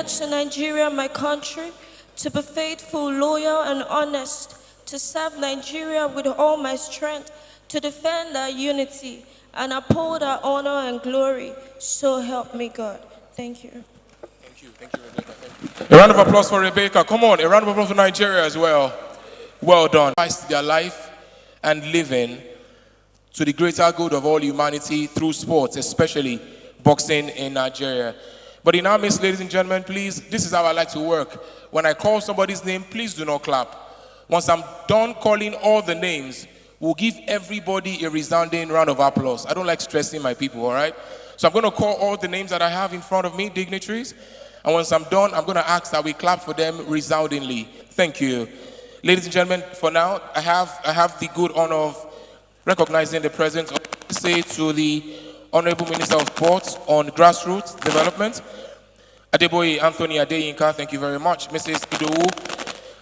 pledge to Nigeria, my country, to be faithful, loyal, and honest, to serve Nigeria with all my strength, to defend our unity, and uphold our honor and glory. So help me God. Thank you. Thank you, Rebecca. Thank you. A round of applause for Rebecca. Come on, a round of applause for Nigeria as well. Well done. Their life and living to the greater good of all humanity through sports, especially boxing in Nigeria. But in our midst, ladies and gentlemen, please, this is how I like to work. When I call somebody's name, please do not clap. Once I'm done calling all the names, we'll give everybody a resounding round of applause. I don't like stressing my people, all right? So I'm going to call all the names that I have in front of me, dignitaries. And once I'm done, I'm going to ask that we clap for them resoundingly. Thank you. Ladies and gentlemen, for now, I have the good honor of recognizing the presence of, say, to the Honorable Minister of Sports on Grassroots Development, Adeboye Anthony Adeyinka, thank you very much. Mrs. Idowu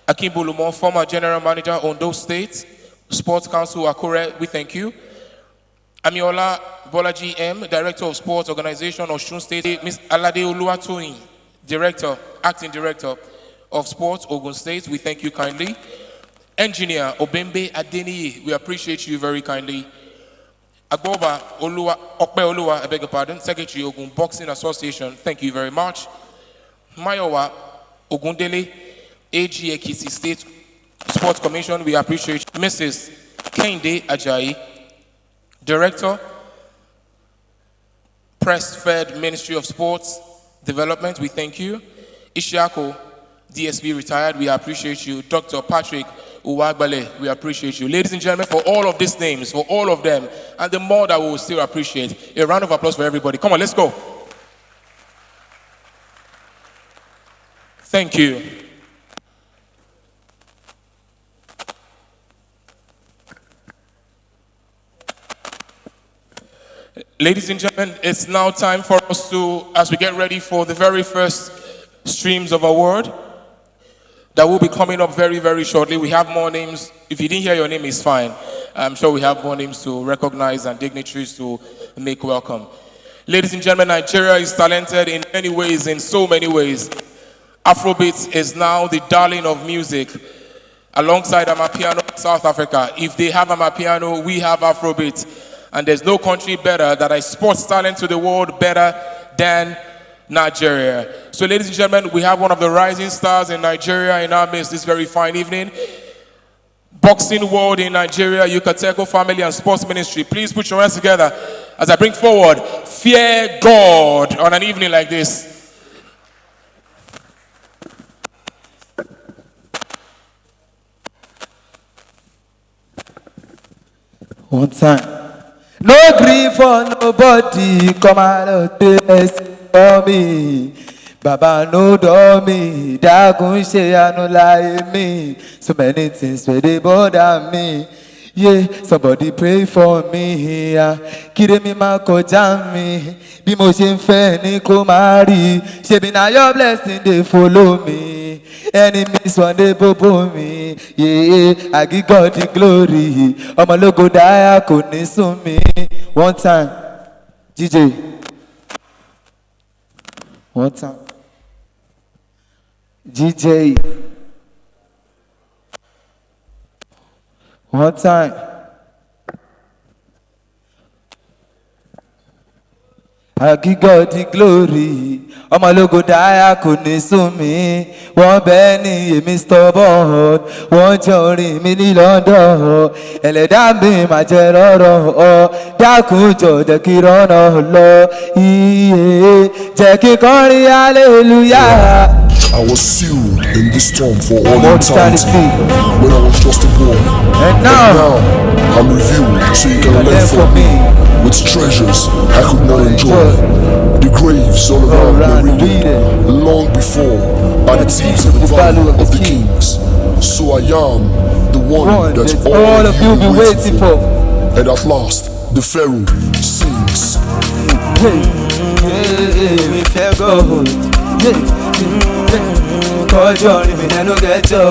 Akimbulumo, former General Manager, Ondo State, Sports Council, Akure, we thank you. Amiola Bolaji M, Director of Sports Organization, Osun State, Ms. Alade Oluwatoyin, Acting Director of Sports, Ogun State, we thank you kindly. Engineer Obembe Adeniyi, we appreciate you very kindly. Agboba Okpe Oluwa, I beg your pardon, Secretary Ogun Boxing Association, thank you very much. Mayowa Ogundele, AG Ekiti State Sports Commission, we appreciate you. Mrs. Kehinde Ajayi, Director, Press-Fed Ministry of Sports Development, we thank you. Ishiako, DSB retired, we appreciate you. Dr. Patrick Uwagbale, we appreciate you. Ladies and gentlemen, for all of these names, for all of them, and the more that we will still appreciate, a round of applause for everybody. Come on, let's go. Thank you. Ladies and gentlemen, it's now time for us to, as we get ready for the very first streams of award that will be coming up very, very shortly. We have more names. If you didn't hear your name, it's fine. I'm sure we have more names to recognize and dignitaries to make welcome. Ladies and gentlemen, Nigeria is talented in many ways, in so many ways. Afrobeat is now the darling of music. Alongside Amapiano, South Africa. If they have Amapiano, we have Afrobeat. And there's no country better that has sports talent to the world better than Nigeria. So ladies and gentlemen, we have one of the rising stars in Nigeria in our midst this very fine evening. Boxing world in Nigeria, Yucateco Family and Sports Ministry. Please put your hands together as I bring forward Fear God on an evening like this. One time. No grief for nobody, come out of this for me. Baba no do me, dagun she anu lie me. So many things where they bother me. Yeah, somebody pray for me. Kire mi ma koja mi, bí mo ṣe ń fẹ́ ni kó máa rí. Ṣebí na your blessing they follow me. Enemies one day bobo me. Yeah, I give God the glory. Ọmọ lógo dáyà kò ní sún mi. One time, DJ. One time. DJ. One time. I give God the glory. Ọmọ lógo dáyà kò ní sún mi. Wọ́n bẹ́ẹ̀ ni èmi stubborn. Wọ́n jẹ́ orin mi ní London. Ẹlẹ́dàá mi máa jẹ́ rọ́rọ̀. Dákun jọ̀ọ́ jẹ́ kí rọ́nà lọ. Iye jẹ́ kí kọrin hallelujah. I was sealed in this tomb for all eternity when I was just a boy. And now I'm revealed so you can learn from me with treasures I could not enjoy. The graves all around were reading long before by the thieves of the valley of the kings. So I am the one that all of you be waiting for. And at last, the Pharaoh sings. We fair go. Call Johnny, me no get joy.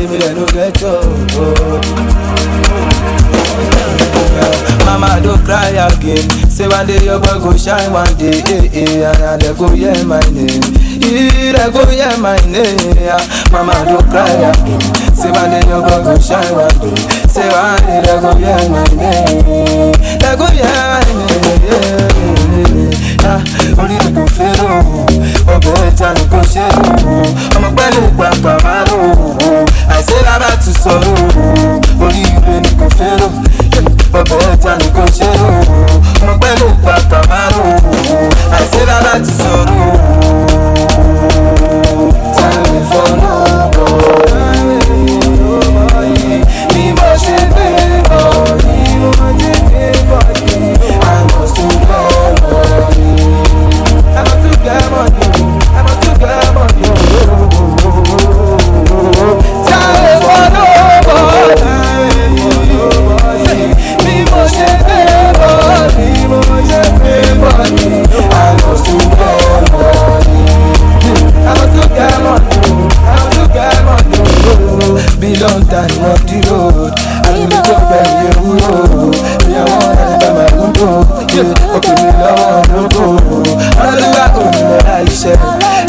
Me no get joy. Mama don't cry again. Say one day your boy go shine one day, and they go hear my name. They go hear my name. Mama don't cry again. Say one day your boy go shine one day. Say one day they go hear my name. They go hear my name. Only the go feel oh better no go share. I'm a belly back I say I'm about to sorrow. Only you really go feel oh better no go share. I'm a belly back I say I'm about to sorrow. Tell me for nobody. Me must be body. I must do body. I'm a to get money. I'm a to get money. Tell me for nobody. Me must be body. I must do get money. I'm a to get money. I'm a to get money. Be long time on the road. I need to go back here. Me I want to my window. Okay, me love no go. I do that only the right share.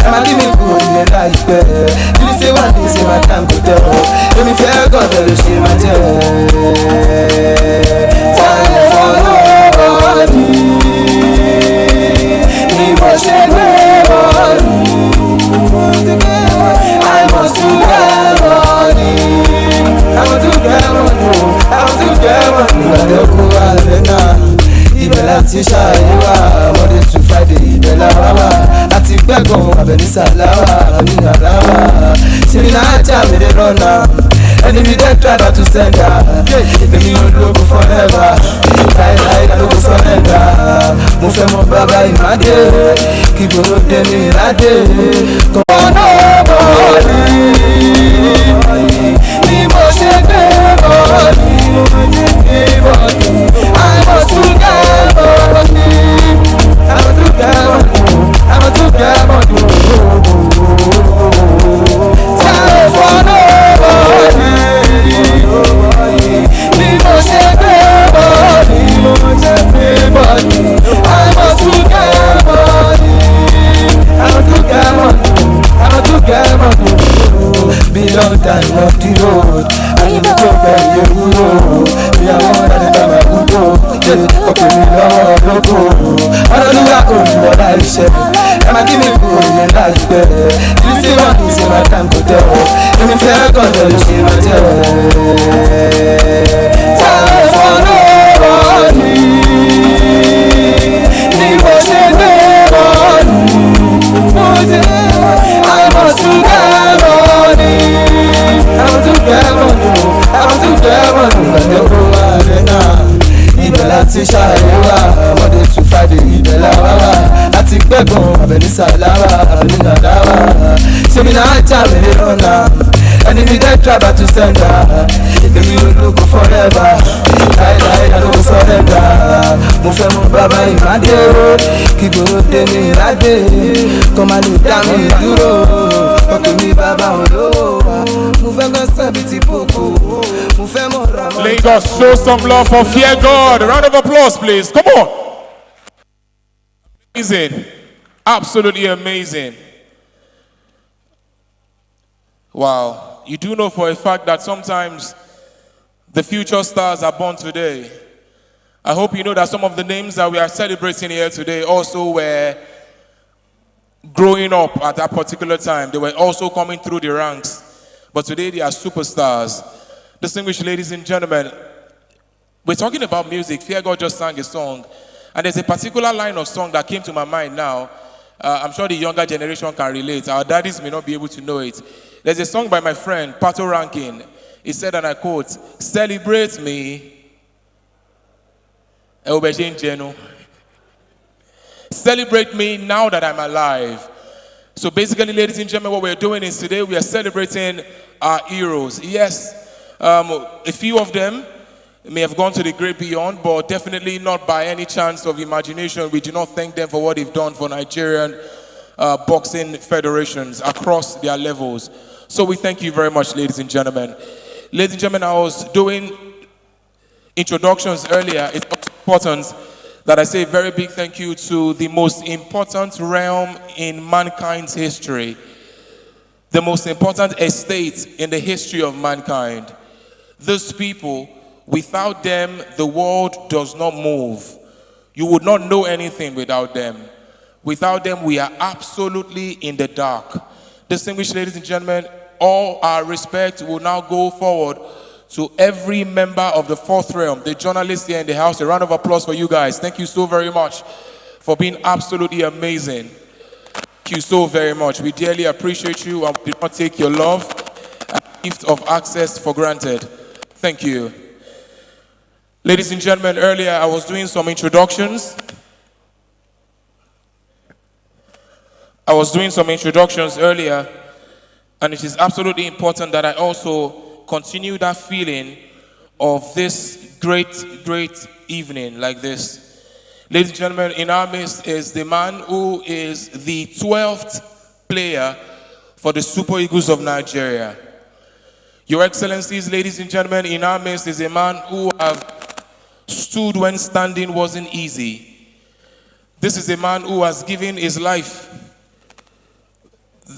I'm give me good in the right bed. You say one thing, say my time to tell. Let me feel God, let me see my tail. Time for nobody. He must say nobody. I must do that money. I want to get money. I want to get money. I don't go out there now. Ibela ti ṣàyẹ̀wò Monday to Friday ibela wàwà àti gbẹ̀gàn abẹ́ni sàláwà ní àláwà sinimá ajá mi dey run am enemy dey try not to send her èmi ò lóko forever láìláì lóko surrender mo fẹ́ mọ bàbá ìmàdé kí gbòòrò dé mi ìlàdé kọ́ nobody ni mo ṣe gbé bọ́ọ̀lì I must do get money. I must do get money. I must do get money. Time for nobody. Me must get money. I must do get money. I must do get money. I must do get money. Be long time on the road. I need to go back here. Me I want to get my window. Okay, me love no go. I don't do that only the right share. I'ma give me good in the right bed. You say one thing, say my time to tell. Let me feel God, let me see my tail. Time for nobody. Need more than nobody. I must do get money. I must do get money. I must do get money. I don't go out there now. Ibela ti ṣàyẹ̀wò Monday to Friday ibela wàwà àti gbẹ̀gàn abẹ́ni sàláwà ní àdáwà sẹ́mínà ajá mi lè rọ́nà enemy dey try to send her èmi ò lóko forever láìláì lóko surrender mo fẹ́ mọ bàbá ìmàdé kí gbòòrò dé mi ìlàdé kọ́ máa lè dá mi dúró ọkùnrin mi bàbá olówó mo fẹ́ gbọ́ sẹ́bi tí pòpò mo fẹ́ mọ̀ ra mọ́. Lagos, show some love for Fear God. A round of applause, please. Come on. Amazing. Absolutely amazing. Wow. You do know for a fact that sometimes the future stars are born today. I hope you know that some of the names that we are celebrating here today also were growing up at that particular time. They were also coming through the ranks. But today they are superstars. Distinguished ladies and gentlemen, we're talking about music. Fear God just sang a song. And there's a particular line of song that came to my mind now. I'm sure the younger generation can relate. Our daddies may not be able to know it. There's a song by my friend, Pato Rankin. He said, and I quote, "Celebrate me. Celebrate me now that I'm alive." So basically, ladies and gentlemen, what we're doing is today we are celebrating our heroes. Yes, a few of them may have gone to the great beyond, but definitely not by any chance of imagination. We do not thank them for what they've done for Nigerian boxing federations across their levels. So we thank you very much, ladies and gentlemen. Ladies and gentlemen, I was doing introductions earlier. It's important that I say a very big thank you to the most important realm in mankind's history, the most important estate in the history of mankind. These people, without them, the world does not move. You would not know anything without them. Without them, we are absolutely in the dark. Distinguished ladies and gentlemen, all our respect will now go forward to every member of the fourth realm, the journalists here in the house. A round of applause for you guys. Thank you so very much for being absolutely amazing. Thank you so very much. We dearly appreciate you and we do not take your love and gift of access for granted. Thank you. Ladies and gentlemen, earlier I was doing some introductions. Earlier, and it is absolutely important that I also continue that feeling of this great evening like this. Ladies and gentlemen, in our midst is the man who is the 12th player for the Super Eagles of Nigeria. Your Excellencies, ladies and gentlemen, in our midst is a man who have stood when standing wasn't easy. This is a man who has given his life.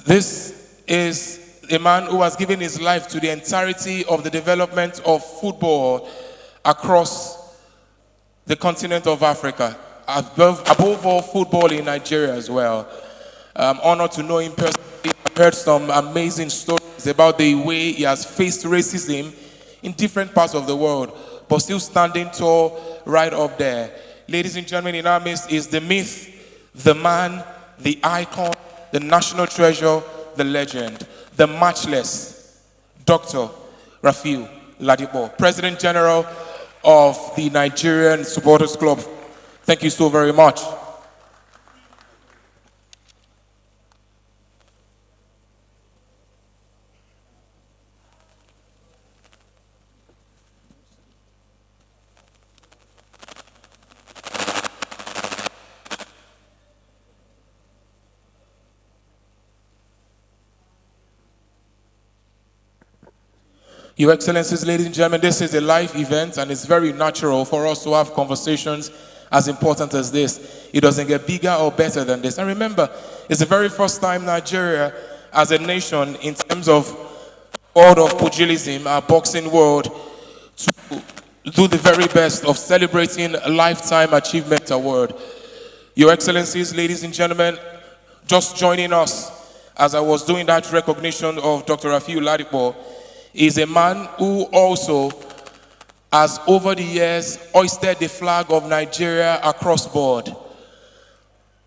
This is a man who has given his life to the entirety of the development of football across the continent of Africa. Above all, football in Nigeria as well. I'm honored to know him personally. I've heard some amazing stories about the way he has faced racism in different parts of the world, but still standing tall right up there. Ladies and gentlemen, in our midst is the myth, the man, the icon, the national treasure, the legend, the matchless Dr. Rafiu Ladipo, President General of the Nigerian Supporters Club. Thank you so very much. Your Excellencies, ladies and gentlemen, this is a live event and it's very natural for us to have conversations as important as this. It doesn't get bigger or better than this. And remember, it's the very first time Nigeria as a nation in terms of world of pugilism, our boxing world, to do the very best of celebrating a Lifetime Achievement Award. Your Excellencies, ladies and gentlemen, just joining us as I was doing that recognition of Dr. Rafiu Ladipo, is a man who also has over the years hoisted the flag of Nigeria across board.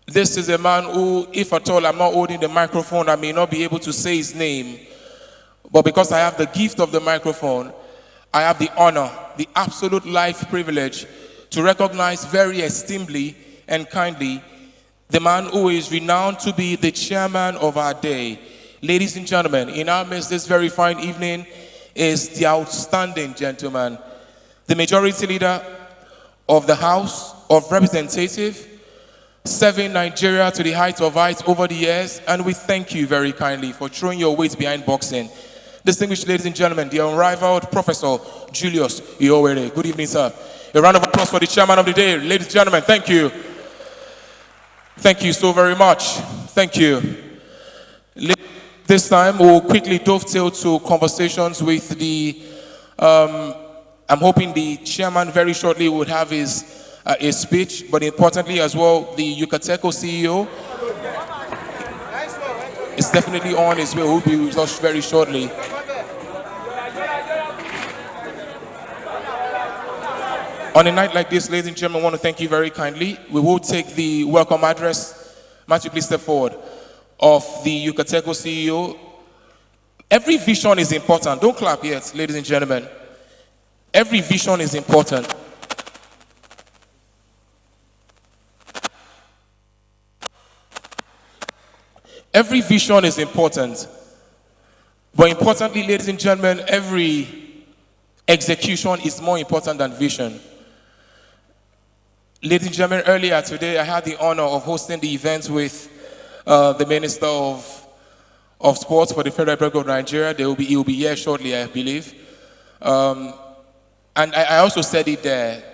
This is a man who, if at all I'm not holding the microphone, I may not be able to say his name, but because I have the gift of the microphone, I have the honor, the absolute life privilege to recognize very esteemedly and kindly the man who is renowned to be the chairman of our day. Ladies and gentlemen, in our midst this very fine evening is the outstanding gentleman, the majority leader of the House of Representatives, serving Nigeria to the height of heights over the years, and we thank you very kindly for throwing your weight behind boxing. Distinguished ladies and gentlemen, the unrivaled Professor Julius Iowere. Good evening, sir. A round of applause for the chairman of the day. Ladies and gentlemen, thank you. Thank you so very much. Thank you. This time, we'll quickly dovetail to conversations with the, I'm hoping the chairman very shortly would have his speech, but importantly as well, the Yucateco CEO is definitely on his way. He'll be with us very shortly. On a night like this, ladies and gentlemen, I want to thank you very kindly. We will take the welcome address. Matthew, please step forward. Of the Yucateco CEO. Every vision is important. Don't clap yet, ladies and gentlemen. Every vision is important. Every vision is important. But importantly, ladies and gentlemen, every execution is more important than vision. Ladies and gentlemen, earlier today, I had the honor of hosting the event with the Minister of Sports for the Federal Republic of Nigeria. He will be here shortly, I believe. And I also said it there.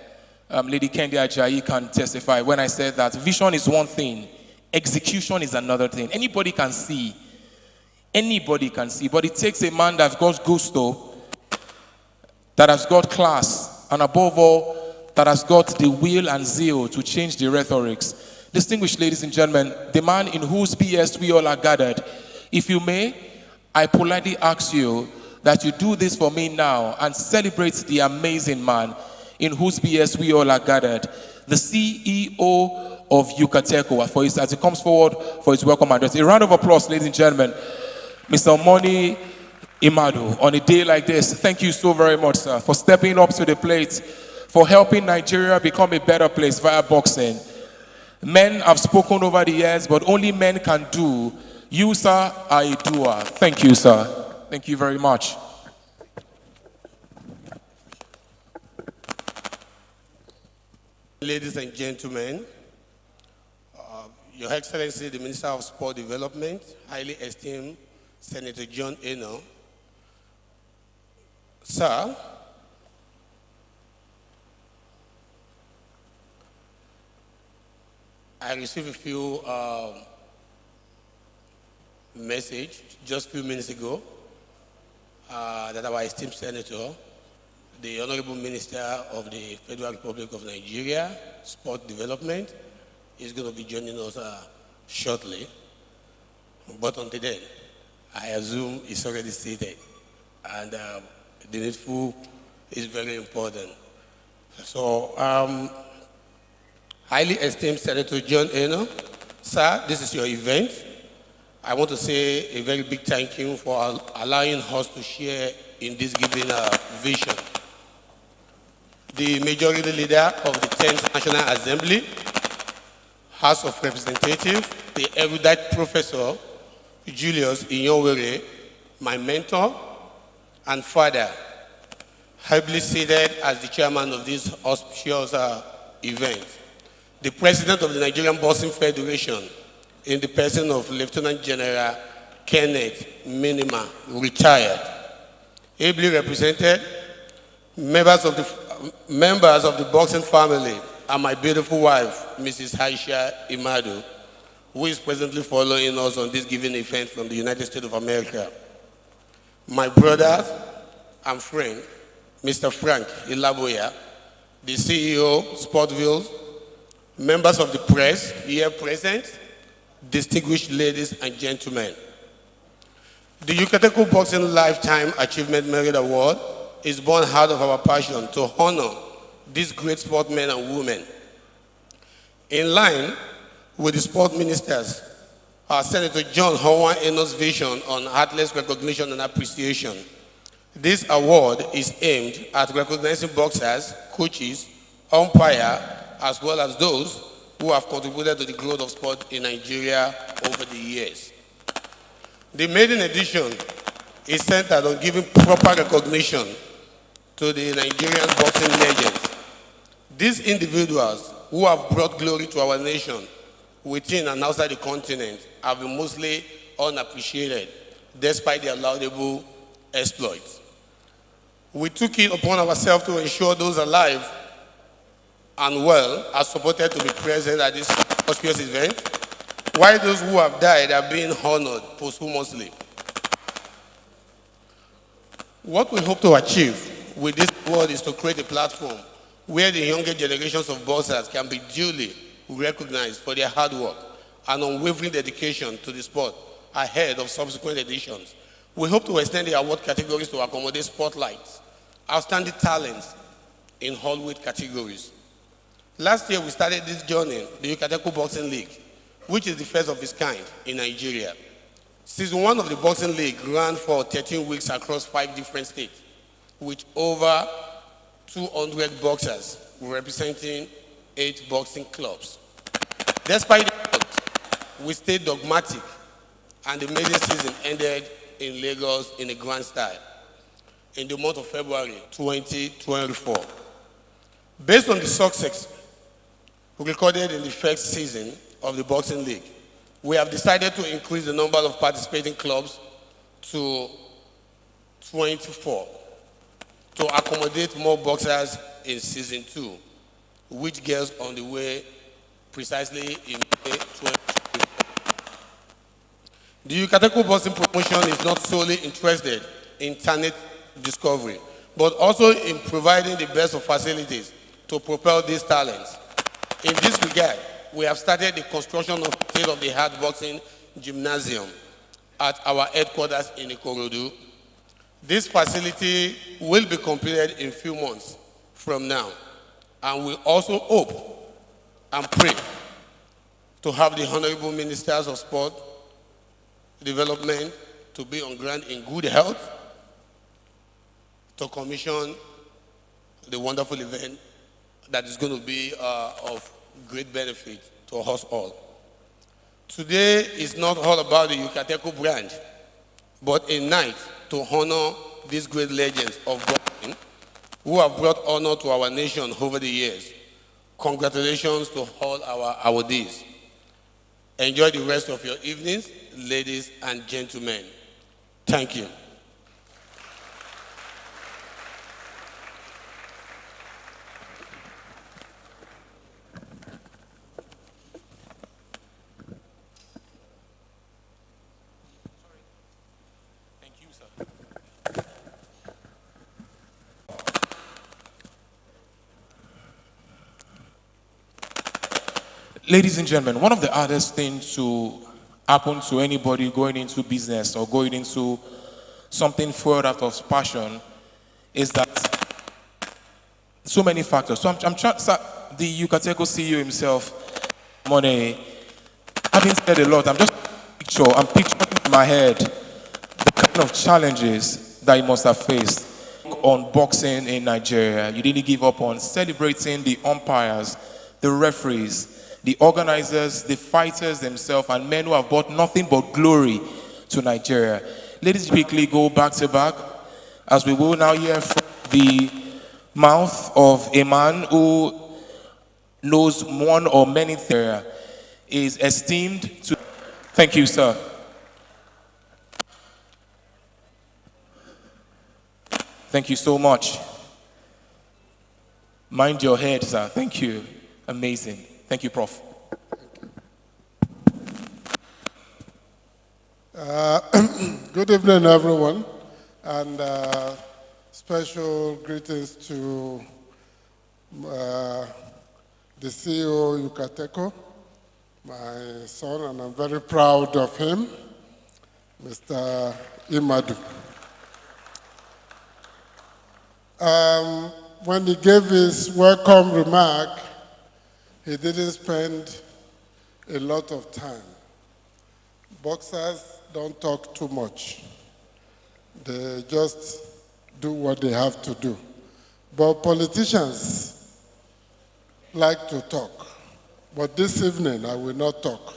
Lady Kendi Ajayi can testify when I said that vision is one thing, execution is another thing. Anybody can see, but it takes a man that has got gusto, that has got class, and above all, that has got the will and zeal to change the rhetorics. Distinguished ladies and gentlemen, the man in whose BS we all are gathered. If you may, I politely ask you that you do this for me now and celebrate the amazing man in whose BS we all are gathered, the CEO of Yucateco, as he comes forward for his welcome address. A round of applause, ladies and gentlemen. Mr. Moni Imadu, on a day like this, thank you so very much, sir, for stepping up to the plate, for helping Nigeria become a better place via boxing. Men have spoken over the years, but only men can do. You, sir, are a doer. Thank you, sir. Thank you very much. Ladies and gentlemen, Your Excellency, the Minister of Sport Development, highly esteemed Senator John Eno, sir, I received a few message just a few minutes ago that our esteemed Senator, the Honorable Minister of the Federal Republic of Nigeria, Sport Development, is going to be joining us shortly. But until then, I assume it's already seated. And the needful is very important. So, highly esteemed Senator John Eno, sir, this is your event. I want to say a very big thank you for allowing us to share in this given vision. The majority leader of the 10th National Assembly, House of Representatives, the erudite Professor Julius Inyowere, my mentor and father, humbly seated as the chairman of this auspicious event. The president of the Nigerian Boxing Federation, in the person of Lieutenant General Kenneth Minima, retired, ably represented, members of the boxing family, and my beautiful wife, Mrs. Aisha Imadu, who is presently following us on this given event from the United States of America. My brother and friend, Mr. Frank Ilaboya, the CEO, Sportville, members of the press here present, distinguished ladies and gentlemen. The Yucateco Boxing Lifetime Achievement Merit Award is born out of our passion to honor these great sportsmen and women. In line with the sport ministers, our Senator John Howard Eno's vision on athletes' recognition and appreciation, this award is aimed at recognizing boxers, coaches, umpires, as well as those who have contributed to the growth of sport in Nigeria over the years. The maiden edition is centered on giving proper recognition to the Nigerian boxing legends. These individuals who have brought glory to our nation within and outside the continent have been mostly unappreciated despite their laudable exploits. We took it upon ourselves to ensure those alive and well are supported to be present at this auspicious event, while those who have died are being honored posthumously. What we hope to achieve with this award is to create a platform where the younger generations of boxers can be duly recognized for their hard work and unwavering dedication to the sport ahead of subsequent editions. We hope to extend the award categories to accommodate spotlights, outstanding talents in all weight categories. Last year, we started this journey, the Yucateco Boxing League, which is the first of its kind in Nigeria. Season 1 of the Boxing League ran for 13 weeks across 5 different states, with over 200 boxers representing 8 boxing clubs. Despite that, we stayed dogmatic, and the maiden season ended in Lagos in a grand style in the month of February 2024. Based on the success recorded in the first season of the Boxing League, we have decided to increase the number of participating clubs to 24 to accommodate more boxers in season 2. which gets on the way precisely in May 2020. The Yucateco Boxing Promotion is not solely interested in talent discovery, but also in providing the best of facilities to propel these talents. In this regard, we have started the construction of state-of-the-art boxing gymnasium at our headquarters in Ikorodu. This facility will be completed in a few months from now, and we also hope and pray to have the Honorable Ministers of Sport Development to be on ground in good health to commission the wonderful event that is going to be of great benefit to us all. Today is not all about the Yucateco brand, but a night to honor these great legends of boxing who have brought honor to our nation over the years. Congratulations to all our awardees. Enjoy the rest of your evenings, ladies and gentlemen. Thank you. Ladies and gentlemen, one of the hardest things to happen to anybody going into business or going into something further out of passion is that so many factors. So I'm trying, the Yucateco CEO himself, Monet, having said a lot, I'm picturing in my head the kind of challenges that he must have faced on boxing in Nigeria. You didn't give up on celebrating the umpires, the referees, the organizers, the fighters themselves, and men who have brought nothing but glory to Nigeria. Ladies, quickly go back to back, as we will now hear from the mouth of a man who knows one or many things, is esteemed to... Thank you, sir. Thank you so much. Mind your head, sir. Thank you. Amazing. Thank you, Prof. Good evening, everyone, and special greetings to the CEO Yucateco, my son, and I'm very proud of him, Mr. Imadu. When he gave his welcome remark, he didn't spend a lot of time. Boxers don't talk too much. They just do what they have to do. But politicians like to talk. But this evening, I will not talk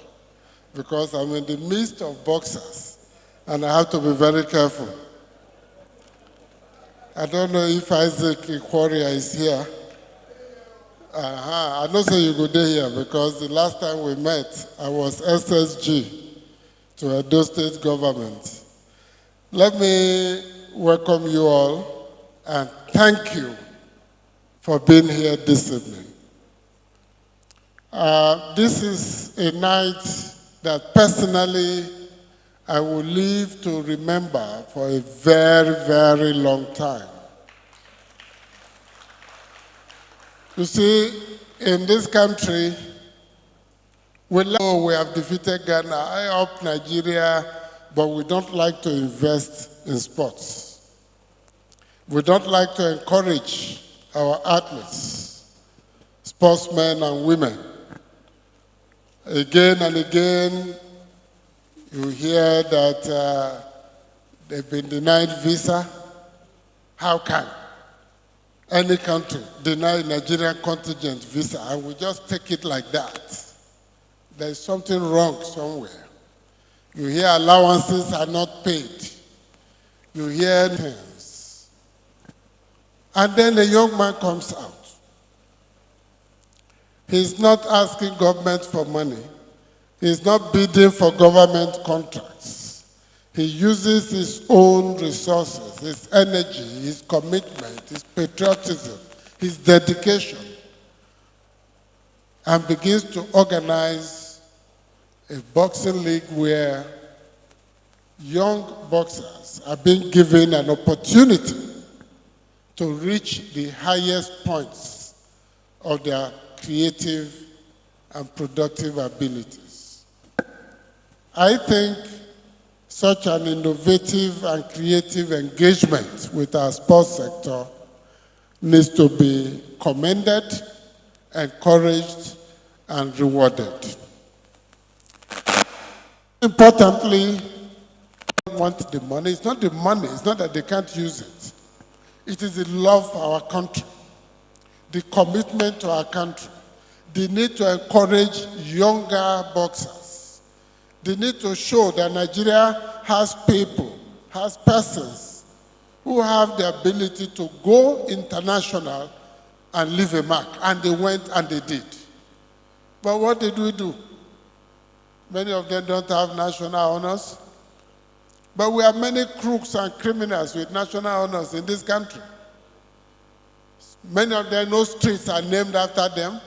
because I'm in the midst of boxers and I have to be very careful. I don't know if Isaac Ikworia is here. I know say you go there here because the last time we met, I was SSG to Edo State government. Let me welcome you all and thank you for being here this evening. This is a night that personally I will live to remember for a very, very long time. You see, in this country, we have defeated Ghana, I up Nigeria, but we don't like to invest in sports. We don't like to encourage our athletes, sportsmen and women. Again and again, you hear that they've been denied visa. How can any country deny Nigerian contingent visa and we just take it like that? There's something wrong somewhere. You hear allowances are not paid. You hear things. And then a young man comes out. He's not asking government for money. He's not bidding for government contracts. He uses his own resources, his energy, his commitment, his patriotism, his dedication and begins to organize a boxing league where young boxers are being given an opportunity to reach the highest points of their creative and productive abilities. I think such an innovative and creative engagement with our sports sector needs to be commended, encouraged, and rewarded. Importantly, want the money. It's not the money. It's not that they can't use it. It is the love for our country, the commitment to our country, the need to encourage younger boxers, the need to show that Nigeria has people, has persons who have the ability to go international and leave a mark. And they went and they did. But what did we do? Many of them don't have national honors. But we have many crooks and criminals with national honors in this country. Many of them, no streets are named after them.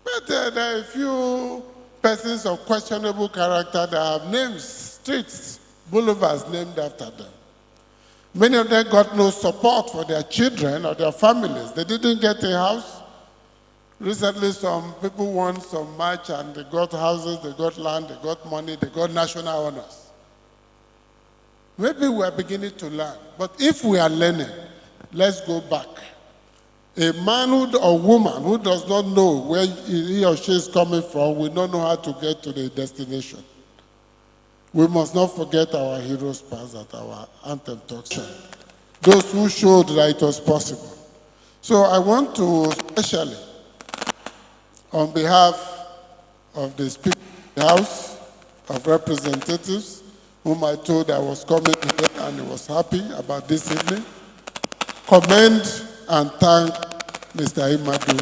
But there are a few persons of questionable character that have names, streets, boulevards named after them. Many of them got no support for their children or their families. They didn't get a house. Recently, some people won some match and they got houses, they got land, they got money, they got national honors. Maybe we are beginning to learn. But if we are learning, let's go back. A man or woman who does not know where he or she is coming from will not know how to get to the destination. We must not forget our heroes past that our anthem talks about. Those who showed that it was possible. So I want to especially, on behalf of the Speaker of the House of Representatives, whom I told I was coming here and he was happy about this evening, commend and thank Mr. Imadu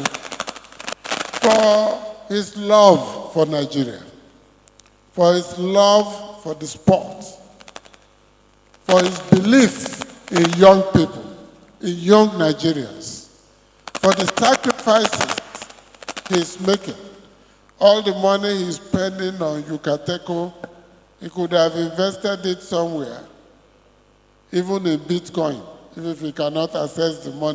for his love for Nigeria, for his love for the sport, for his belief in young people, in young Nigerians, for the sacrifices he's making. All the money he's spending on Yucateco, he could have invested it somewhere, even in Bitcoin, if he cannot access the money.